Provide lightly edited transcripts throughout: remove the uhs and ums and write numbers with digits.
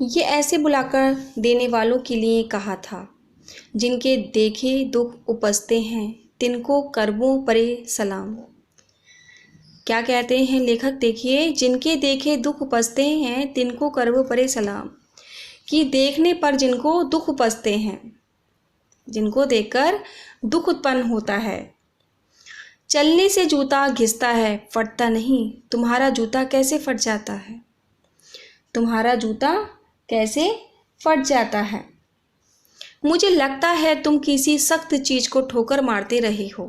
ये ऐसे बुलाकर देने वालों के लिए कहा था, जिनके देखे दुख उपजते हैं तिनको करबों परे सलाम। क्या कहते हैं लेखक, देखिए, जिनके देखे दुख उपजते हैं तिनको करबों परे सलाम, कि देखने पर जिनको दुख उपजते हैं, जिनको देखकर दुख उत्पन्न होता है। चलने से जूता घिसता है फटता नहीं, तुम्हारा जूता कैसे फट जाता है, तुम्हारा जूता कैसे फट जाता है। मुझे लगता है तुम किसी सख्त चीज़ को ठोकर मारते रहे हो।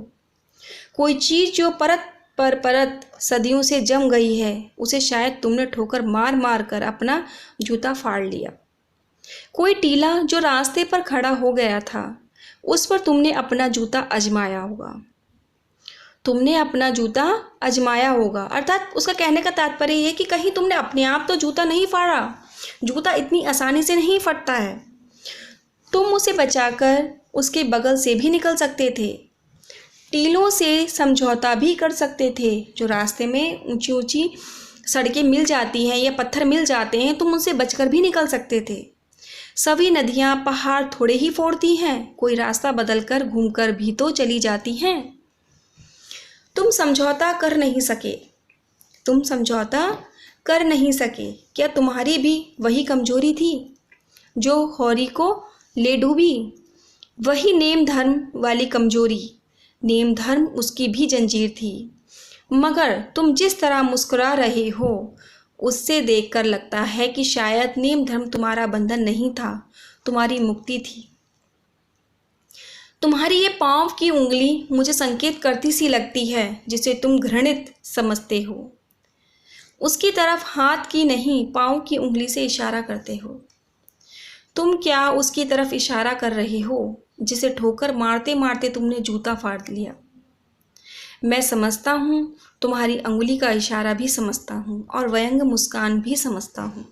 कोई चीज़ जो परत पर परत सदियों से जम गई है, उसे शायद तुमने ठोकर मार मार कर अपना जूता फाड़ लिया। कोई टीला जो रास्ते पर खड़ा हो गया था, उस पर तुमने अपना जूता आजमाया होगा। तुमने अपना जूता आजमाया होगा, अर्थात उसका कहने का तात्पर्य ये कि कहीं तुमने अपने आप तो जूता नहीं फाड़ा। जूता इतनी आसानी से नहीं फटता है। तुम उसे बचाकर उसके बगल से भी निकल सकते थे, टीलों से समझौता भी कर सकते थे। जो रास्ते में ऊंची ऊंची सड़कें मिल जाती हैं या पत्थर मिल जाते हैं, तुम उनसे बचकर भी निकल सकते थे। सभी नदियां पहाड़ थोड़े ही फोड़ती हैं, कोई रास्ता बदलकर घूमकर भी तो चली जाती हैं। तुम समझौता कर नहीं सके, तुम समझौता कर नहीं सके। क्या तुम्हारी भी वही कमजोरी थी जो हौरी को ले डूबी? वही नेम धर्म वाली कमजोरी, नेम धर्म उसकी भी जंजीर थी। मगर तुम जिस तरह मुस्कुरा रहे हो, उससे देखकर लगता है कि शायद नेम धर्म तुम्हारा बंधन नहीं था, तुम्हारी मुक्ति थी। तुम्हारी ये पाँव की उंगली मुझे संकेत करती सी लगती है, जिसे तुम घृणित समझते हो। उसकी तरफ हाथ की नहीं, पाँव की उंगली से इशारा करते हो। तुम क्या उसकी तरफ इशारा कर रहे हो जिसे ठोकर मारते मारते तुमने जूता फाड़ लिया? मैं समझता हूँ, तुम्हारी अंगुली का इशारा भी समझता हूँ और व्यंग मुस्कान भी समझता हूँ।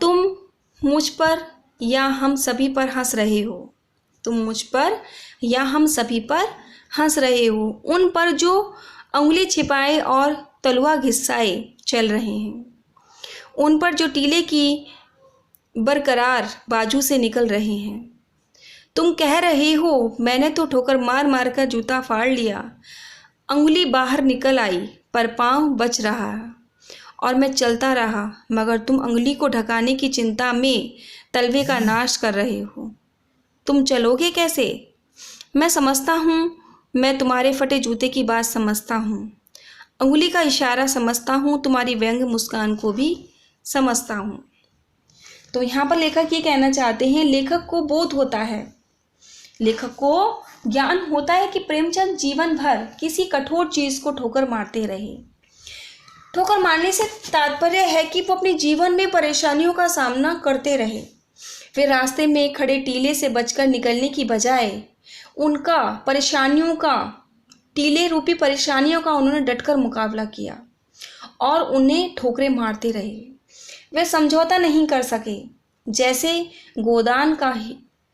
तुम मुझ पर या हम सभी पर हंस रहे हो, तुम मुझ पर या हम सभी पर हंस रहे हो, उन पर जो अंगुली छिपाए और तलवा घिसाए चल रहे हैं, उन पर जो टीले की बरकरार बाजू से निकल रहे हैं। तुम कह रहे हो, मैंने तो ठोकर मार मार कर जूता फाड़ लिया, अंगुली बाहर निकल आई पर पाँव बच रहा और मैं चलता रहा, मगर तुम अंगुली को ढकाने की चिंता में तलवे का नाश कर रहे हो। तुम चलोगे कैसे? मैं समझता हूँ, मैं तुम्हारे फटे जूते की बात समझता हूँ, अंगुली का इशारा समझता हूँ, तुम्हारी व्यंग मुस्कान को भी समझता हूँ। तो यहाँ पर लेखक ये कहना चाहते हैं, लेखक को बोध होता है, लेखक को ज्ञान होता है कि प्रेमचंद जीवन भर किसी कठोर चीज को ठोकर मारते रहे। ठोकर मारने से तात्पर्य है कि वो अपने जीवन में परेशानियों का सामना करते रहे। वे रास्ते में खड़े टीले से बचकर निकलने की बजाय उनका परेशानियों का, टीले रूपी परेशानियों का उन्होंने डटकर मुकाबला किया और उन्हें ठोकरें मारते रहे। वे समझौता नहीं कर सके। जैसे गोदान का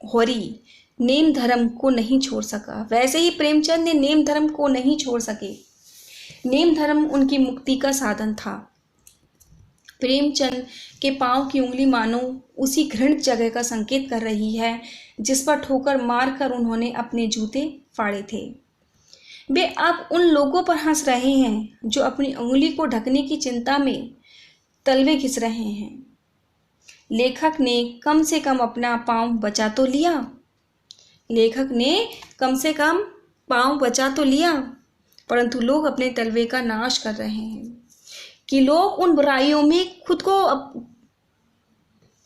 हौरी नेम धर्म को नहीं छोड़ सका, वैसे ही प्रेमचंद ने नेम धर्म को नहीं छोड़ सके। नेम धर्म उनकी मुक्ति का साधन था। प्रेमचंद के पांव की उंगली मानो उसी घृणित जगह का संकेत कर रही है जिस पर ठोकर मारकर उन्होंने अपने जूते फाड़े थे। वे अब उन लोगों पर हंस रहे हैं जो अपनी उंगली को ढकने की चिंता में तलवे घिस रहे हैं। लेखक ने कम से कम अपना पाँव बचा तो लिया, लेखक ने कम से कम पाँव बचा तो लिया, परंतु लोग अपने तलवे का नाश कर रहे हैं कि लोग उन बुराइयों में खुद को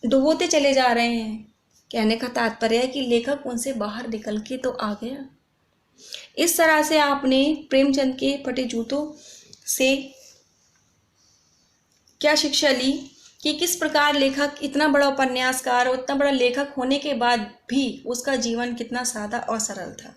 डुबोते चले जा रहे हैं। कहने का तात्पर्य है कि लेखक उनसे बाहर निकल के तो आ गया। इस तरह से आपने प्रेमचंद के फटे जूतों से क्या शिक्षा ली कि किस प्रकार लेखक इतना बड़ा उपन्यासकार और इतना बड़ा लेखक होने के बाद भी उसका जीवन कितना सादा और सरल था।